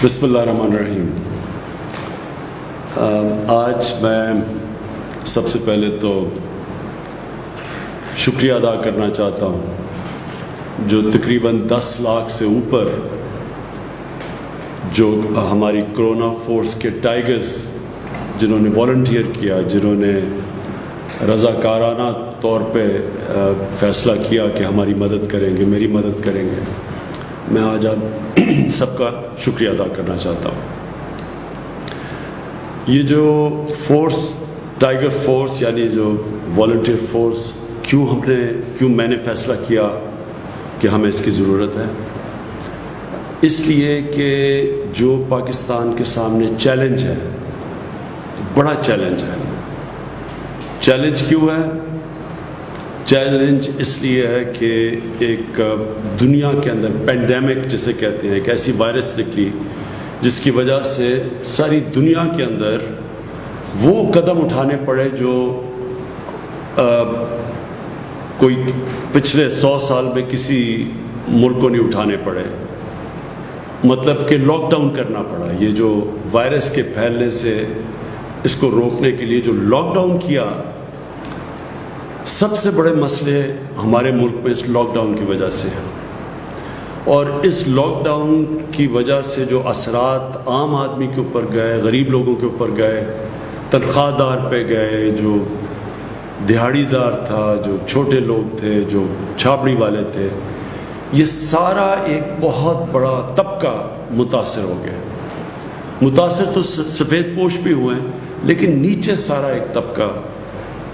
بسم اللہ الرحمن الرحیم۔ آج میں سب سے پہلے تو شکریہ ادا کرنا چاہتا ہوں جو تقریباً 10 لاکھ سے اوپر جو ہماری کرونا فورس کے ٹائیگرز جنہوں نے والنٹیئر کیا، جنہوں نے رضاکارانہ طور پہ فیصلہ کیا کہ ہماری مدد کریں گے، میری مدد کریں گے، میں آج آپ سب کا شکریہ ادا کرنا چاہتا ہوں۔ یہ جو فورس، ٹائیگر فورس یعنی جو والنٹیئر فورس، کیوں میں نے فیصلہ کیا کہ ہمیں اس کی ضرورت ہے؟ اس لیے کہ جو پاکستان کے سامنے چیلنج ہے، بڑا چیلنج ہے۔ چیلنج کیوں ہے؟ چیلنج اس لیے ہے کہ ایک دنیا کے اندر پینڈیمک جسے کہتے ہیں، ایک ایسی وائرس نکلی جس کی وجہ سے ساری دنیا کے اندر وہ قدم اٹھانے پڑے جو کوئی پچھلے 100 سال میں کسی ملک کو نہیں اٹھانے پڑے۔ مطلب کہ لاک ڈاؤن کرنا پڑا۔ یہ جو وائرس کے پھیلنے سے اس کو روکنے کے لیے جو لاک ڈاؤن کیا، سب سے بڑے مسئلے ہمارے ملک میں اس لاک ڈاؤن کی وجہ سے ہیں، اور اس لاک ڈاؤن کی وجہ سے جو اثرات عام آدمی کے اوپر گئے، غریب لوگوں کے اوپر گئے، تنخواہ دار پہ گئے، جو دہاڑی دار تھا، جو چھوٹے لوگ تھے، جو چھاپڑی والے تھے، یہ سارا ایک بہت بڑا طبقہ متاثر ہو گیا۔ متاثر تو سفید پوش بھی ہوئے ہیں، لیکن نیچے سارا ایک طبقہ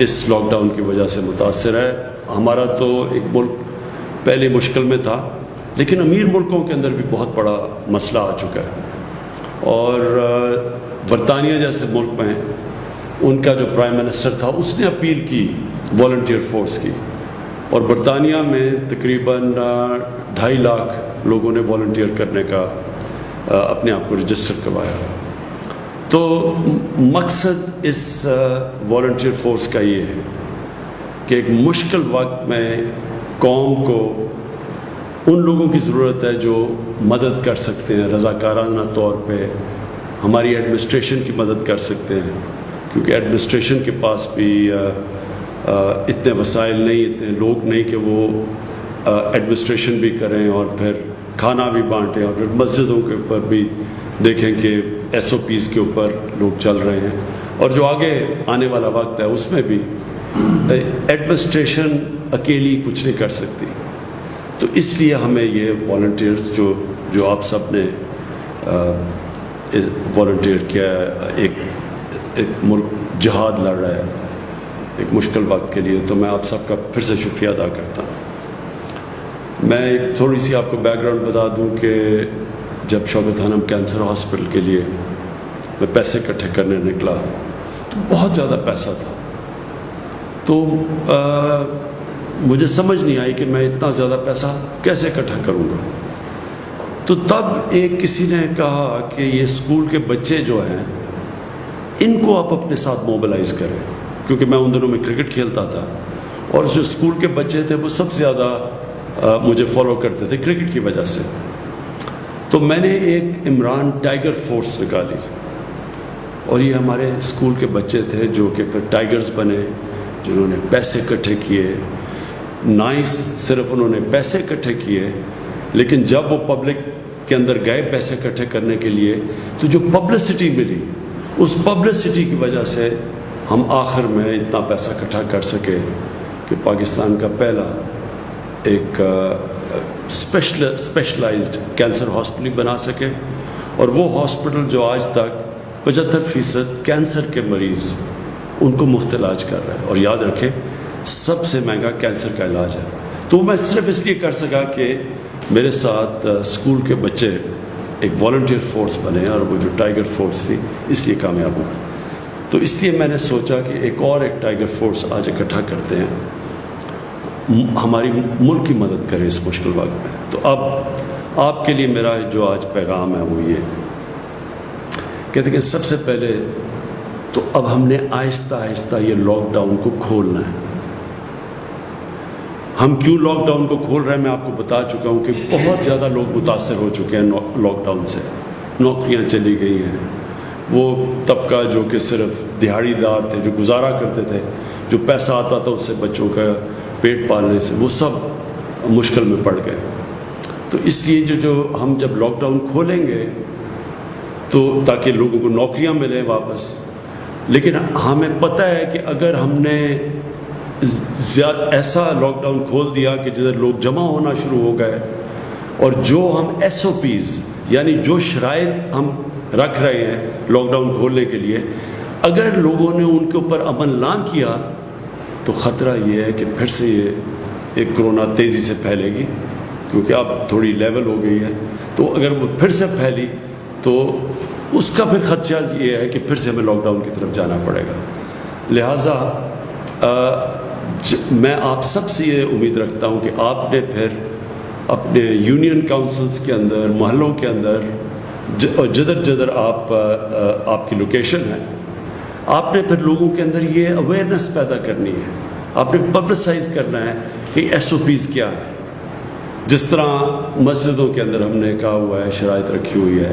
اس لاک ڈاؤن کی وجہ سے متاثر ہے۔ ہمارا تو ایک ملک پہلے مشکل میں تھا، لیکن امیر ملکوں کے اندر بھی بہت بڑا مسئلہ آ چکا ہے، اور برطانیہ جیسے ملک میں ان کا جو پرائم منسٹر تھا اس نے اپیل کی والنٹیئر فورس کی، اور برطانیہ میں تقریباً 2.5 لاکھ لوگوں نے والنٹیئر کرنے کا اپنے آپ کو رجسٹر کروایا۔ تو مقصد اس والنٹیئر فورس کا یہ ہے کہ ایک مشکل وقت میں قوم کو ان لوگوں کی ضرورت ہے جو مدد کر سکتے ہیں، رضاکارانہ طور پہ ہماری ایڈمنسٹریشن کی مدد کر سکتے ہیں، کیونکہ ایڈمنسٹریشن کے پاس بھی اتنے وسائل نہیں، اتنے لوگ نہیں کہ وہ ایڈمنسٹریشن بھی کریں اور پھر کھانا بھی بانٹیں، اور پھر مسجدوں کے اوپر بھی دیکھیں کہ SOPs کے اوپر لوگ چل رہے ہیں، اور جو آگے آنے والا وقت ہے اس میں بھی ایڈمنسٹریشن اکیلی کچھ نہیں کر سکتی۔ تو اس لیے ہمیں یہ والنٹیئرز جو آپ سب نے والنٹیئر کیا ہے، ایک ملک جہاد لڑ رہا ہے ایک مشکل وقت کے لیے، تو میں آپ سب کا پھر سے شکریہ ادا کرتا ہوں۔ میں ایک تھوڑی سی آپ کو بیک گراؤنڈ بتا دوں کہ جب شوکت خانم کینسر ہاسپٹل کے لیے میں پیسے اکٹھے کرنے نکلا تو بہت زیادہ پیسہ تھا، تو مجھے سمجھ نہیں آئی کہ میں اتنا زیادہ پیسہ کیسے اکٹھا کروں گا۔ تو تب ایک کسی نے کہا کہ یہ اسکول کے بچے جو ہیں ان کو آپ اپنے ساتھ موبلائز کریں، کیونکہ میں ان دنوں میں کرکٹ کھیلتا تھا، اور جو اسکول کے بچے تھے وہ سب سے زیادہ مجھے فالو کرتے تھے کرکٹ کی وجہ سے۔ تو میں نے ایک عمران ٹائیگر فورس نکالی، اور یہ ہمارے اسکول کے بچے تھے جو کہ پھر ٹائیگرز بنے، جنہوں نے پیسے اکٹھے کیے۔ نائس صرف انہوں نے پیسے اکٹھے کیے، لیکن جب وہ پبلک کے اندر گئے پیسے اکٹھے کرنے کے لیے، تو جو پبلسٹی ملی، اس پبلسٹی کی وجہ سے ہم آخر میں اتنا پیسہ اکٹھا کر سکے کہ پاکستان کا پہلا ایک اسپیشلائزڈ کینسر ہاسپٹل بنا سکے، اور وہ ہاسپٹل جو آج تک 75% کینسر کے مریض ان کو مفت علاج کر رہا ہے، اور یاد رکھیں سب سے مہنگا کینسر کا علاج ہے۔ تو میں صرف اس لیے کر سکا کہ میرے ساتھ اسکول کے بچے ایک والنٹیئر فورس بنے، اور وہ جو ٹائیگر فورس تھی اس لیے کامیاب ہوا۔ تو اس لیے میں نے سوچا کہ ایک ٹائیگر فورس آج اکٹھا کرتے ہیں، ہماری ملک کی مدد کریں اس مشکل وقت میں۔ تو اب آپ کے لیے میرا جو آج پیغام ہے وہ یہ کہتے کہ سب سے پہلے تو اب ہم نے آہستہ آہستہ یہ لاک ڈاؤن کو کھولنا ہے۔ ہم کیوں لاک ڈاؤن کو کھول رہے ہیں میں آپ کو بتا چکا ہوں کہ بہت زیادہ لوگ متاثر ہو چکے ہیں لاک ڈاؤن سے۔ نوکریاں چلی گئی ہیں، وہ طبقہ جو کہ صرف دہاڑی دار تھے، جو گزارا کرتے تھے، جو پیسہ آتا تھا اس سے بچوں کا پیٹ پالنے سے، وہ سب مشکل میں پڑ گئے۔ تو اس لیے جو ہم جب لاک ڈاؤن کھولیں گے تو تاکہ لوگوں کو نوکریاں ملیں واپس، لیکن ہمیں پتہ ہے کہ اگر ہم نے ایسا لاک ڈاؤن کھول دیا کہ جدھر لوگ جمع ہونا شروع ہو گئے، اور جو ہم ایس او پیز یعنی جو شرائط ہم رکھ رہے ہیں لاک ڈاؤن کھولنے کے لیے، اگر لوگوں نے ان کے اوپر عمل نہ کیا تو خطرہ یہ ہے کہ پھر سے یہ ایک کرونا تیزی سے پھیلے گی، کیونکہ اب تھوڑی لیول ہو گئی ہے۔ تو اگر وہ پھر سے پھیلی تو اس کا پھر خدشہ یہ ہے کہ پھر سے ہمیں لاک ڈاؤن کی طرف جانا پڑے گا۔ لہٰذا میں آپ سب سے یہ امید رکھتا ہوں کہ آپ نے پھر اپنے یونین کاؤنسلز کے اندر، محلوں کے اندر، جدھر جدھر آپ کی لوکیشن ہے، آپ نے پھر لوگوں کے اندر یہ اویئرنیس پیدا کرنی ہے، آپ نے پبلسائز کرنا ہے کہ ایس او پیز کیا ہے۔ جس طرح مسجدوں کے اندر ہم نے کہا ہوا ہے، شرائط رکھی ہوئی ہے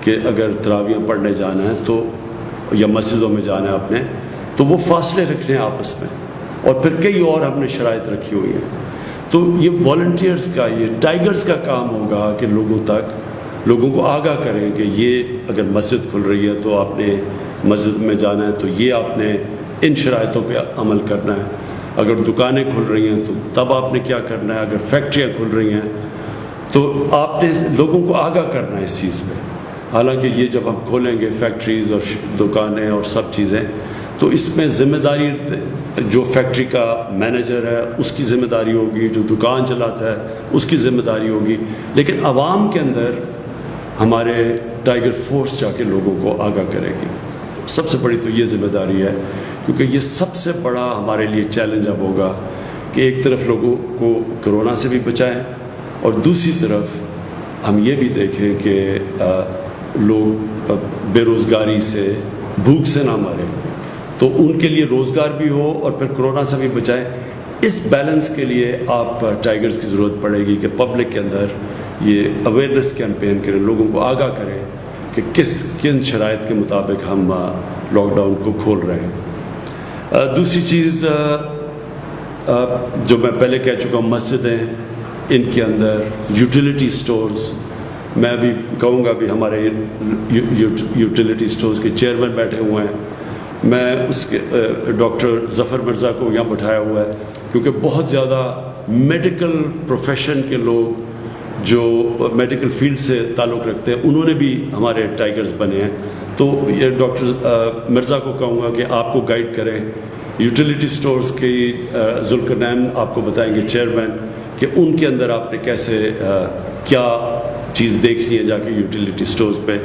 کہ اگر تراویح پڑھنے جانا ہے تو یا مسجدوں میں جانا ہے آپ نے تو وہ فاصلے رکھنے ہیں آپس میں، اور پھر کئی اور ہم نے شرائط رکھی ہوئی ہیں۔ تو یہ والنٹیئرز کا، یہ ٹائیگرز کا کام ہوگا کہ لوگوں کو آگاہ کریں کہ یہ اگر مسجد کھل رہی ہے تو آپ نے مسجد میں جانا ہے تو یہ آپ نے ان شرائطوں پہ عمل کرنا ہے، اگر دکانیں کھل رہی ہیں تو تب آپ نے کیا کرنا ہے، اگر فیکٹریاں کھل رہی ہیں تو آپ نے لوگوں کو آگاہ کرنا ہے اس چیز پہ۔ حالانکہ یہ جب ہم کھولیں گے فیکٹریز اور دکانیں اور سب چیزیں، تو اس میں ذمہ داری جو فیکٹری کا مینیجر ہے اس کی ذمہ داری ہوگی، جو دکان چلاتا ہے اس کی ذمہ داری ہوگی، لیکن عوام کے اندر ہمارے ٹائیگر فورس جا کے لوگوں کو آگاہ کرے گی۔ سب سے بڑی تو یہ ذمہ داری ہے، کیونکہ یہ سب سے بڑا ہمارے لیے چیلنج اب ہوگا کہ ایک طرف لوگوں کو کرونا سے بھی بچائیں، اور دوسری طرف ہم یہ بھی دیکھیں کہ لوگ بے روزگاری سے، بھوک سے نہ مریں، تو ان کے لیے روزگار بھی ہو اور پھر کرونا سے بھی بچائیں۔ اس بیلنس کے لیے آپ ٹائیگرز کی ضرورت پڑے گی کہ پبلک کے اندر یہ اویئرنیس کیمپین کریں، لوگوں کو آگاہ کریں کہ کن شرائط کے مطابق ہم لاک ڈاؤن کو کھول رہے ہیں۔ دوسری چیز جو میں پہلے کہہ چکا ہوں، مسجدیں، ان کے اندر یوٹیلیٹی سٹورز، میں بھی کہوں گا بھی ہمارے یوٹیلیٹی سٹورز کے چیئرمین بیٹھے ہوئے ہیں، میں اس کے ڈاکٹر ظفر مرزا کو یہاں بٹھایا ہوا ہے، کیونکہ بہت زیادہ میڈیکل پروفیشن کے لوگ جو میڈیکل فیلڈ سے تعلق رکھتے ہیں انہوں نے بھی ہمارے ٹائیگرز بنے ہیں۔ تو یہ ڈاکٹر مرزا کو کہوں گا کہ آپ کو گائیڈ کریں، یوٹیلیٹی سٹورز کی ذوالقرنین آپ کو بتائیں گے چیئرمین، کہ ان کے اندر آپ نے کیسے کیا چیز دیکھنی ہے جا کے یوٹیلیٹی سٹورز پہ۔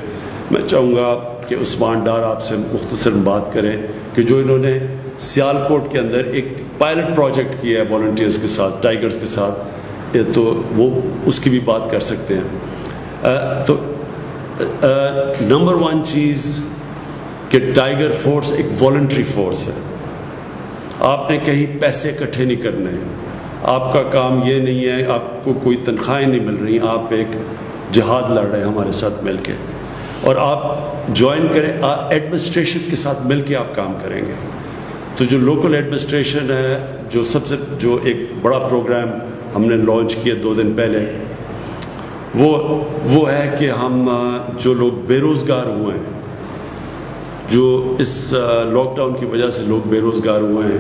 میں چاہوں گا کہ عثمان ڈار آپ سے مختصر بات کریں کہ جو انہوں نے سیالکوٹ کے اندر ایک پائلٹ پروجیکٹ کیا ہے والنٹیئرز کے ساتھ، ٹائیگرز کے ساتھ، تو وہ اس کی بھی بات کر سکتے ہیں۔ تو نمبر 1 چیز کہ ٹائیگر فورس ایک والنٹری فورس ہے، آپ نے کہیں پیسے اکٹھے نہیں کرنے ہیں، آپ کا کام یہ نہیں ہے، آپ کو کوئی تنخواہیں نہیں مل رہی، آپ ایک جہاد لڑ رہے ہیں ہمارے ساتھ مل کے، اور آپ جوائن کریں، ایڈمنسٹریشن کے ساتھ مل کے آپ کام کریں گے۔ تو جو لوکل ایڈمنسٹریشن ہے، جو ایک بڑا پروگرام ہم نے لانچ کیا 2 دن پہلے، وہ ہے کہ ہم جو لوگ بے روزگار ہوئے ہیں، جو اس لاک ڈاؤن کی وجہ سے لوگ بے روزگار ہوئے ہیں،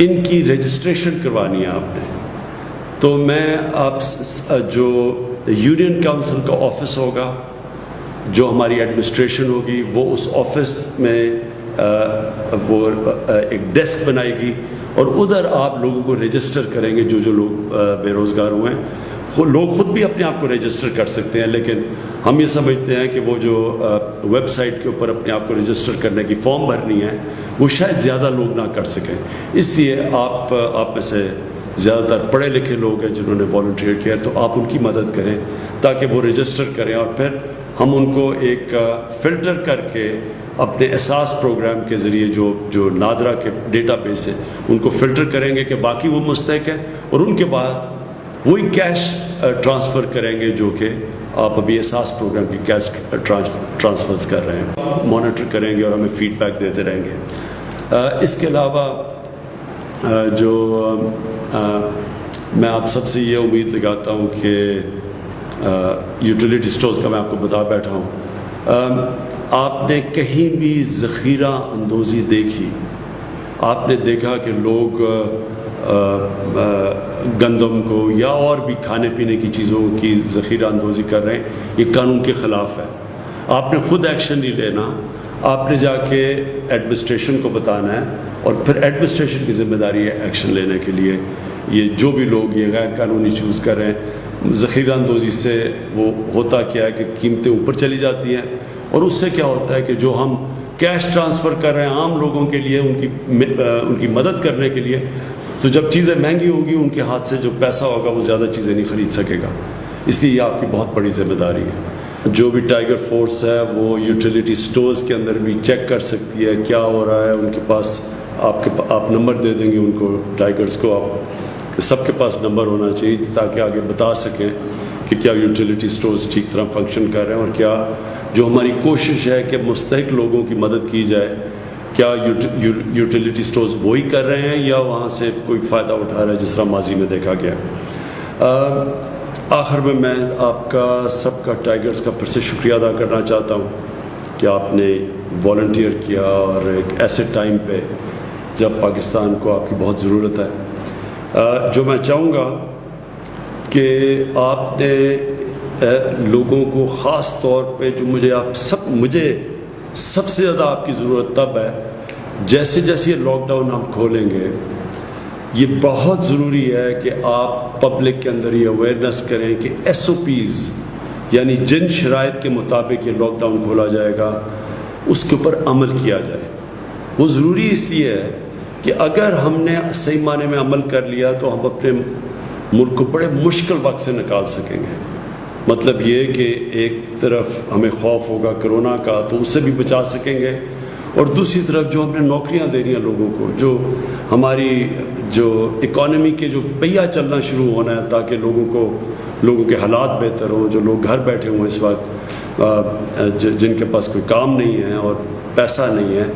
ان کی رجسٹریشن کروانی ہے آپ نے۔ تو میں آپ جو یونین کاؤنسل کا آفس ہوگا، جو ہماری ایڈمنسٹریشن ہوگی، وہ اس آفس میں وہ ایک ڈیسک بنائے گی، اور ادھر آپ لوگوں کو رجسٹر کریں گے، جو لوگ بے روزگار ہوئے ہیں۔ لوگ خود بھی اپنے آپ کو رجسٹر کر سکتے ہیں، لیکن ہم یہ سمجھتے ہیں کہ وہ جو ویب سائٹ کے اوپر اپنے آپ کو رجسٹر کرنے کی فارم بھرنی ہے، وہ شاید زیادہ لوگ نہ کر سکیں۔ اس لیے آپ میں سے زیادہ تر پڑھے لکھے لوگ ہیں جنہوں نے والنٹیئر کیا، تو آپ ان کی مدد کریں تاکہ وہ رجسٹر کریں، اور پھر ہم ان کو ایک فلٹر کر کے اپنے احساس پروگرام کے ذریعے جو نادرا کے ڈیٹا بیس ہے ان کو فلٹر کریں گے کہ باقی وہ مستحق ہیں، اور ان کے بعد وہی کیش ٹرانسفر کریں گے جو کہ آپ ابھی احساس پروگرام کی کیش ٹرانسفرز کر رہے ہیں. مانیٹر کریں گے اور ہمیں فیڈ بیک دیتے رہیں گے. اس کے علاوہ جو میں آپ سب سے یہ امید لگاتا ہوں کہ یوٹیلیٹی سٹورز کا میں آپ کو بتا بیٹھا ہوں, آپ نے کہیں بھی ذخیرہ اندوزی دیکھی؟ آپ نے دیکھا کہ لوگ گندم کو یا اور بھی کھانے پینے کی چیزوں کی ذخیرہ اندوزی کر رہے ہیں؟ یہ قانون کے خلاف ہے. آپ نے خود ایکشن نہیں لینا, آپ نے جا کے ایڈمنسٹریشن کو بتانا ہے, اور پھر ایڈمنسٹریشن کی ذمہ داری ہے ایکشن لینے کے لیے. یہ جو بھی لوگ یہ غیر قانونی چوز کر رہے ہیں, ذخیرہ اندوزی سے وہ ہوتا کیا ہے کہ قیمتیں اوپر چلی جاتی ہیں, اور اس سے کیا ہوتا ہے کہ جو ہم کیش ٹرانسفر کر رہے ہیں عام لوگوں کے لیے ان کی مدد کرنے کے لیے, تو جب چیزیں مہنگی ہوں گی ان کے ہاتھ سے جو پیسہ ہوگا وہ زیادہ چیزیں نہیں خرید سکے گا. اس لیے یہ آپ کی بہت بڑی ذمہ داری ہے. جو بھی ٹائیگر فورس ہے وہ یوٹیلیٹی سٹورز کے اندر بھی چیک کر سکتی ہے کیا ہو رہا ہے. ان کے پاس آپ نمبر دے دیں گے ان کو, ٹائیگرز کو, آپ سب کے پاس نمبر ہونا چاہیے تاکہ آگے بتا سکیں کہ کیا یوٹیلیٹی سٹورز ٹھیک طرح فنکشن کر رہے ہیں, اور کیا جو ہماری کوشش ہے کہ مستحق لوگوں کی مدد کی جائے, کیا یوٹیلیٹی سٹورز وہی کر رہے ہیں یا وہاں سے کوئی فائدہ اٹھا رہا ہے جس طرح ماضی میں دیکھا گیا. آخر میں آپ کا سب کا ٹائیگرز کا پھر سے شکریہ ادا کرنا چاہتا ہوں کہ آپ نے والنٹیئر کیا, اور ایک ایسے ٹائم پہ جب پاکستان کو آپ کی بہت ضرورت ہے. جو میں چاہوں گا کہ آپ نے لوگوں کو خاص طور پہ جو مجھے سب سے زیادہ آپ کی ضرورت تب ہے جیسے جیسے یہ لاک ڈاؤن ہم کھولیں گے. یہ بہت ضروری ہے کہ آپ پبلک کے اندر یہ اویئرنیس کریں کہ ایس او پیز, یعنی جن شرائط کے مطابق یہ لاک ڈاؤن کھولا جائے گا اس کے اوپر عمل کیا جائے. وہ ضروری اس لیے ہے کہ اگر ہم نے صحیح معنی میں عمل کر لیا تو ہم اپنے ملک کو بڑے مشکل وقت سے نکال سکیں گے. مطلب یہ کہ ایک طرف ہمیں خوف ہوگا کرونا کا تو اس سے بھی بچا سکیں گے, اور دوسری طرف جو ہم نے نوکریاں دینی ہیں لوگوں کو, جو ہماری جو اکانومی کے جو پہیہ چلنا شروع ہونا ہے تاکہ لوگوں کے حالات بہتر ہوں, جو لوگ گھر بیٹھے ہوں اس وقت, جن کے پاس کوئی کام نہیں ہے اور پیسہ نہیں ہے,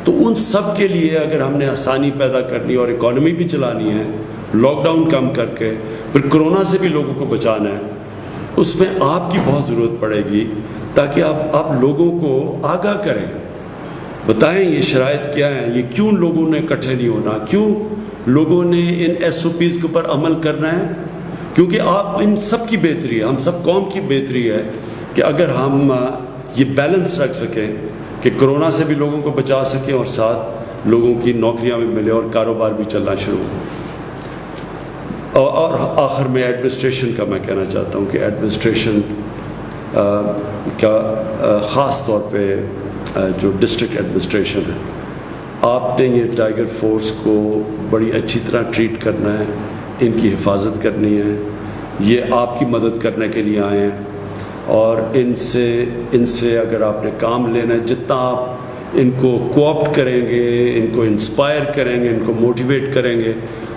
تو ان سب کے لیے اگر ہم نے آسانی پیدا کرنی اور اکانومی بھی چلانی ہے, لاک ڈاؤن کم کر کے پھر کرونا سے بھی لوگوں کو بچانا ہے, اس میں آپ کی بہت ضرورت پڑے گی تاکہ آپ لوگوں کو آگاہ کریں, بتائیں یہ شرائط کیا ہیں, یہ کیوں لوگوں نے اکٹھے نہیں ہونا, کیوں لوگوں نے ان ایس او پیز کے اوپر عمل کرنا ہے. کیونکہ آپ ان سب کی بہتری ہے, ہم سب قوم کی بہتری ہے کہ اگر ہم یہ بیلنس رکھ سکیں کہ کرونا سے بھی لوگوں کو بچا سکیں اور ساتھ لوگوں کی نوکریاں بھی ملے اور کاروبار بھی چلنا شروع ہو. اور آخر میں ایڈمنسٹریشن کا میں کہنا چاہتا ہوں کہ ایڈمنسٹریشن کا خاص طور پہ جو ڈسٹرکٹ ایڈمنسٹریشن ہے, آپ نے یہ ٹائیگر فورس کو بڑی اچھی طرح ٹریٹ کرنا ہے, ان کی حفاظت کرنی ہے. یہ آپ کی مدد کرنے کے لیے آئے ہیں, اور ان سے اگر آپ نے کام لینا ہے, جتنا آپ ان کو کوآپٹ کریں گے, ان کو انسپائر کریں گے, ان کو موٹیویٹ کریں گے,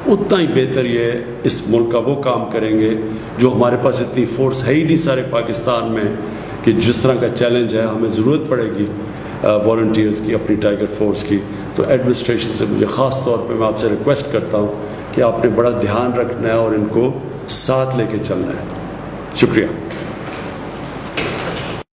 اتنا ہی بہتر یہ اس ملک کا وہ کام کریں گے جو ہمارے پاس اتنی فورس ہے ہی نہیں سارے پاکستان میں کہ جس طرح کا چیلنج ہے ہمیں ضرورت پڑے گی والنٹیئرز کی, اپنی ٹائیگر فورس کی. تو ایڈمنسٹریشن سے مجھے خاص طور پہ میں آپ سے ریکویسٹ کرتا ہوں کہ آپ نے بڑا دھیان رکھنا ہے اور ان کو ساتھ لے کے چلنا ہے. شکریہ.